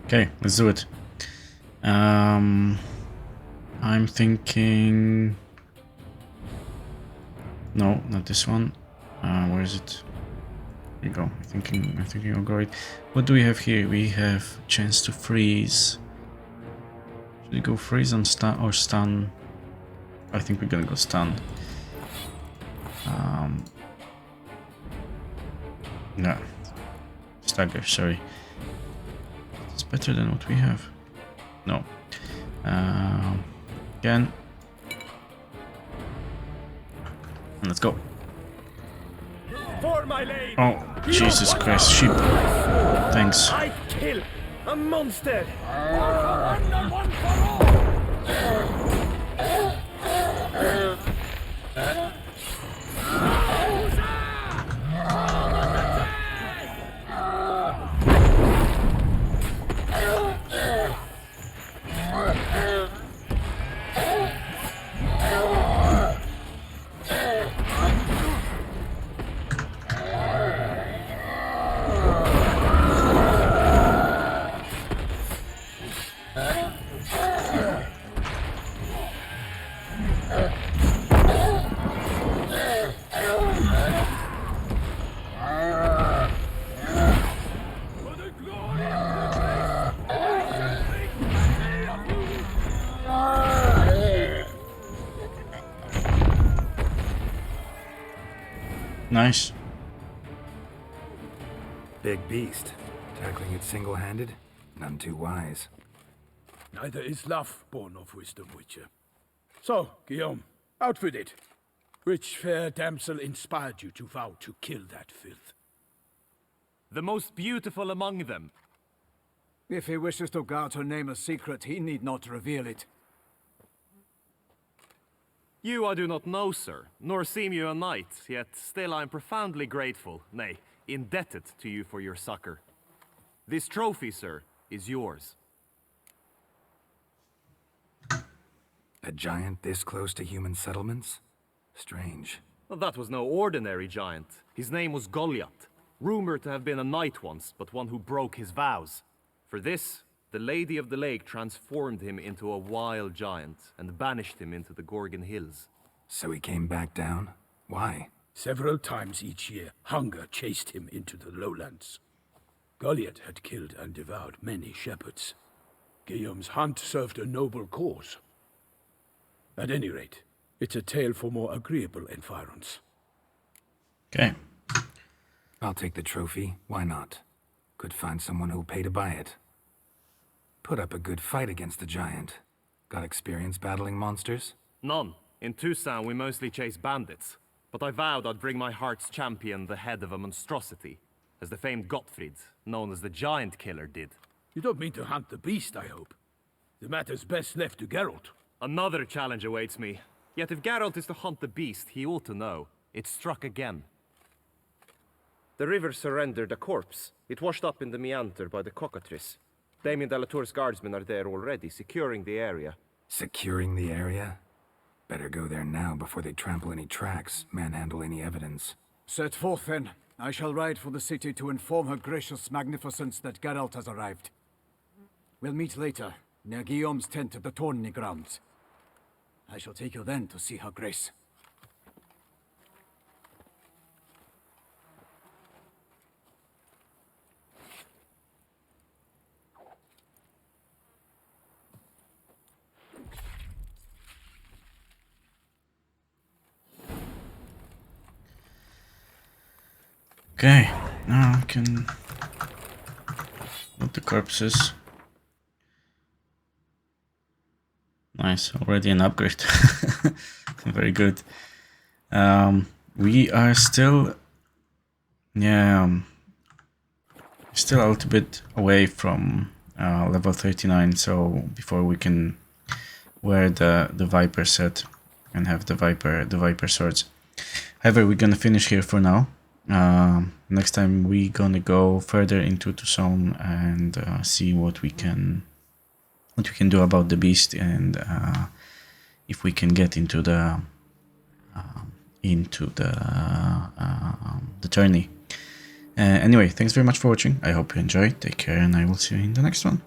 Okay, let's do it. I'm thinking... No, not this one. Where is it? Here we go. I'm thinking I'll go right. What do we have here? We have chance to freeze. Should we go freeze on stun or stun? I think we're gonna go stun. No. Stagger, sorry. It's better than what we have. No. Again. And let's go. For my lady. Oh, Jesus Christ, sheep. Thanks. I kill a monster. Nice. Big beast. Tackling it single-handed? None too wise. Neither is love born of wisdom, Witcher. So, Guillaume, out with it. Which fair damsel inspired you to vow to kill that filth? The most beautiful among them. If he wishes to guard her name a secret, he need not reveal it. You I do not know, sir, nor seem you a knight, yet still I am profoundly grateful, nay, indebted to you for your succor. This trophy, sir, is yours. A giant this close to human settlements? Strange. Well, that was no ordinary giant. His name was Goliath, rumored to have been a knight once, but one who broke his vows. For this, the Lady of the Lake transformed him into a wild giant and banished him into the Gorgon Hills. So he came back down? Why? Several times each year, hunger chased him into the lowlands. Goliath had killed and devoured many shepherds. Guillaume's hunt served a noble cause. At any rate, it's a tale for more agreeable environs. Okay. I'll take the trophy. Why not? Could find someone who'll pay to buy it. Put up a good fight against the giant. Got experience battling monsters? None. In Toussaint we mostly chase bandits. But I vowed I'd bring my heart's champion the head of a monstrosity, as the famed Gottfried, known as the Giant Killer, did. You don't mean to hunt the beast, I hope. The matter's best left to Geralt. Another challenge awaits me. Yet if Geralt is to hunt the beast, he ought to know. It struck again. The river surrendered a corpse. It washed up in the meander by the cockatrice. Damien de la Tour's guardsmen are there already, securing the area. Securing the area? Better go there now before they trample any tracks, manhandle any evidence. Set forth then. I shall ride for the city to inform her gracious magnificence that Geralt has arrived. We'll meet later, near Guillaume's tent at the tourney grounds. I shall take you then to see her grace. Okay, now I can loot the corpses. Nice, already an upgrade. Very good. We are still, still a little bit away from level 39, so before we can wear the Viper set and have the Viper swords. However, we're gonna finish here for now. Next time we're gonna go further into Tucson and see what we can do about the beast, and if we can get into the tourney. Anyway, thanks very much for watching. I hope you enjoyed. Take care, and I will see you in the next one.